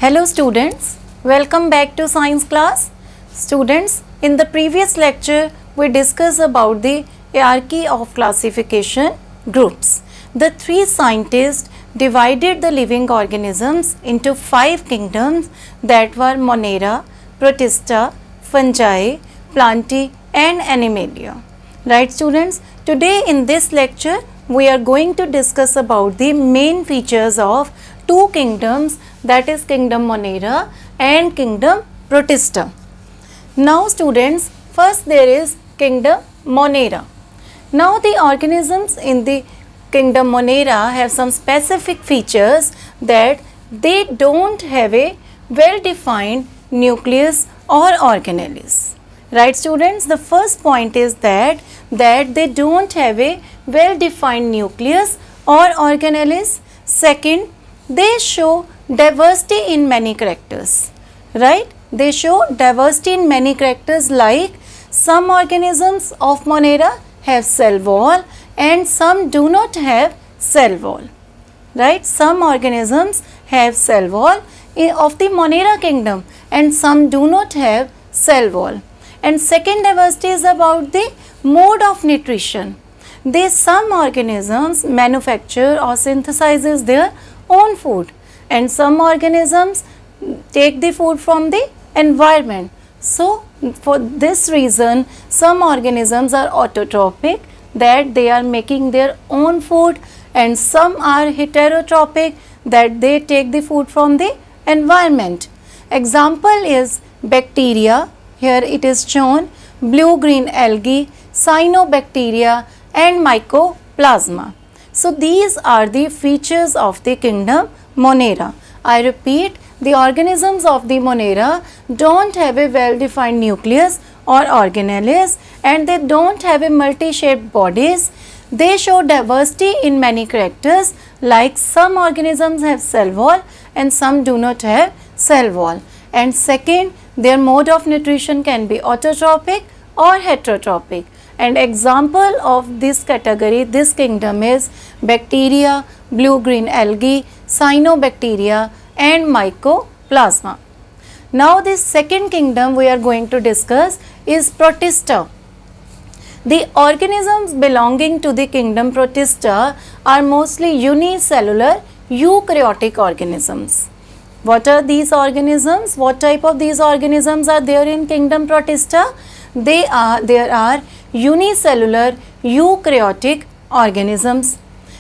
Hello students, welcome back to science class. Students, in the previous lecture we discussed about the hierarchy of classification groups. The three scientists divided the living organisms into 5 kingdoms that were Monera, Protista, Fungi, Plantae and Animalia. Right students, today in this lecture we are going to discuss about the main features of two kingdoms, that is kingdom Monera and kingdom Protista. Now students, first there is kingdom Monera. Now the organisms in the kingdom Monera have some specific features that they don't have a well defined nucleus or organelles. Right students, the first point is that they don't have a well defined nucleus or organelles. Second, they show diversity in many characters, right? They show diversity in many characters, like some organisms of Monera have cell wall and some do not have cell wall, right? Some organisms have cell wall of the Monera kingdom and some do not have cell wall. And second diversity is about the mode of nutrition. Some organisms manufacture or synthesizes their own food and some organisms take the food from the environment. So for this reason some organisms are autotrophic, that they are making their own food, and some are heterotrophic, that they take the food from the environment. Example is bacteria, here it is shown, blue-green algae, cyanobacteria and mycoplasma. So these are the features of the kingdom Monera. I repeat, the organisms of the Monera don't have a well-defined nucleus or organelles and they don't have a multi-shaped bodies. They show diversity in many characters, like some organisms have cell wall and some do not have cell wall. And second, their mode of nutrition can be autotrophic or heterotrophic. And example of this category, this kingdom is bacteria, blue-green algae, cyanobacteria and mycoplasma. Now this second kingdom we are going to discuss is Protista. The organisms belonging to the kingdom Protista are mostly unicellular eukaryotic organisms. What are these organisms? What type of these organisms are there in kingdom Protista? There are unicellular eukaryotic organisms.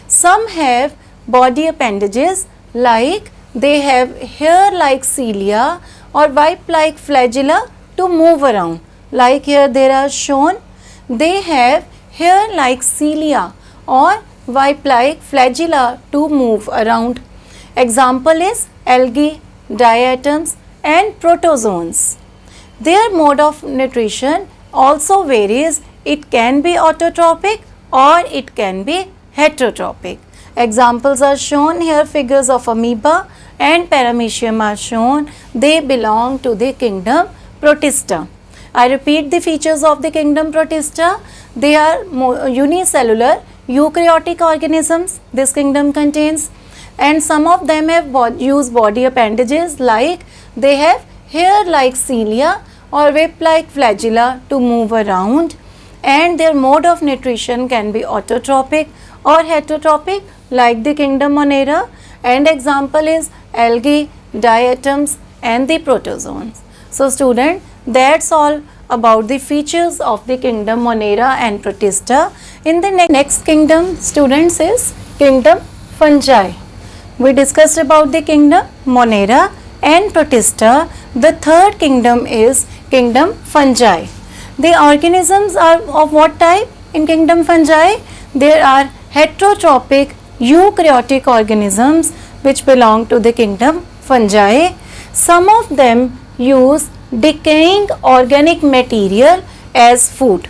Some have body appendages, like they have hair-like cilia or whip-like flagella to move around. Like here they are shown, they have hair-like cilia or whip-like flagella to move around. Example is algae, diatoms and protozoans. Their mode of nutrition also varies. It can be autotrophic or it can be heterotrophic. Examples are shown here, figures of amoeba and paramecium are shown. They belong to the kingdom Protista. I repeat the features of the kingdom Protista. They are unicellular eukaryotic organisms this kingdom contains, and some of them have used body appendages, like they have hair-like cilia or whip-like flagella to move around, and their mode of nutrition can be autotrophic or heterotrophic, like the kingdom Monera, and example is algae, diatoms and the protozoans. So student, that's all about the features of the kingdom Monera and Protista. In the next kingdom, students, is kingdom Fungi. We discussed about the kingdom Monera and Protista. The third kingdom is kingdom Fungi. The organisms are of what type in kingdom Fungi? There are heterotrophic eukaryotic organisms which belong to the kingdom Fungi. Some of them use decaying organic material as food.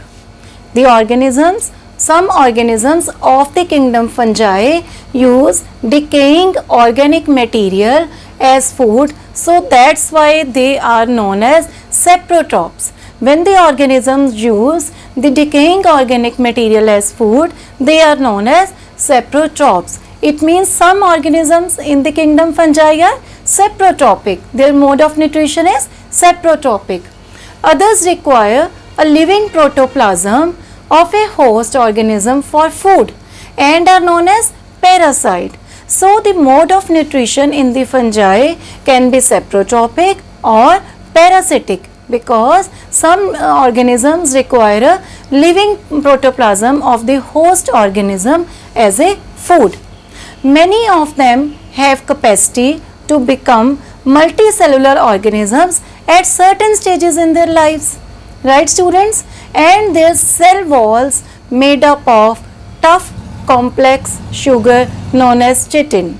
Some organisms of the kingdom Fungi use decaying organic material as food, so that's why they are known as saprotrophs. When the organisms use the decaying organic material as food, they are known as saprotrophs. It means some organisms in the kingdom Fungi are saprotropic. Their mode of nutrition is saprotropic. Others require a living protoplasm of a host organism for food and are known as parasite. So the mode of nutrition in the fungi can be saprotropic or parasitic, because some organisms require a living protoplasm of the host organism as a food. Many of them have capacity to become multicellular organisms at certain stages in their lives, right students? And their cell walls made up of tough complex sugar known as chitin,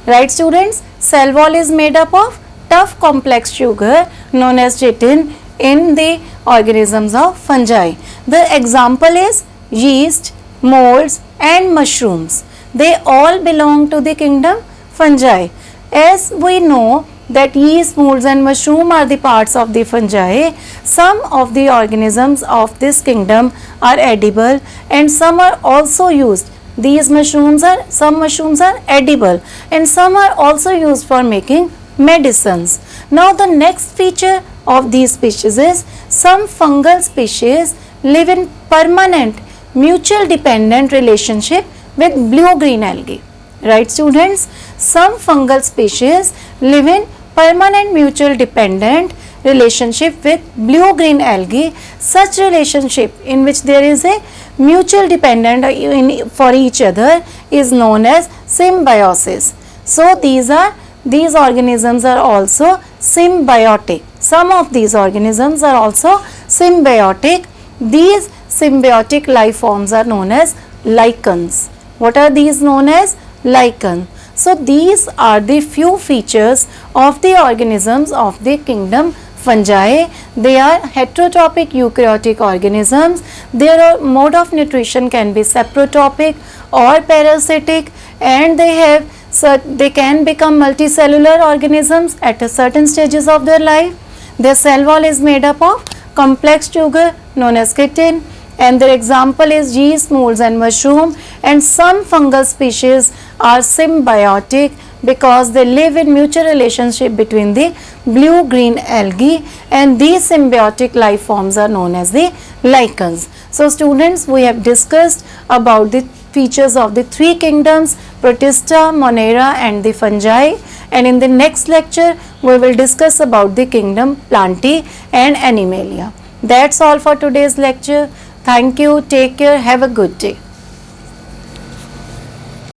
right students? Cell wall is made up of tough complex sugar known as chitin in the organisms of fungi. The example is yeast, molds and mushrooms. They all belong to the kingdom fungi. As we know that yeast, molds and mushroom are the parts of the fungi, some of the organisms of this kingdom are edible and some are also used. Some mushrooms are edible and some are also used for making medicines. Now the next feature of these species is some fungal species live in permanent mutual dependent relationship with blue-green algae, right students? Some fungal species live in permanent mutual dependent relationship with blue-green algae. Such relationship in which there is a mutual dependent for each other is known as symbiosis. So these organisms are also symbiotic. Some of these organisms are also symbiotic. These symbiotic life forms are known as lichens. What are these known as? Lichen. So these are the few features of the organisms of the kingdom fungi. They are heterotrophic eukaryotic organisms. Their mode of nutrition can be saprotropic or parasitic, and they can become multicellular organisms at certain stages of their life. Their cell wall is made up of complex sugar known as chitin, and their example is yeast, molds and mushroom. And some fungal species are symbiotic because they live in mutual relationship between the blue-green algae, and these symbiotic life forms are known as the lichens. So students, we have discussed about the features of the three kingdoms, Protista, Monera and the fungi, and in the next lecture we will discuss about the kingdom Plantae and Animalia. That's all for today's lecture. Thank you, take care, have a good day.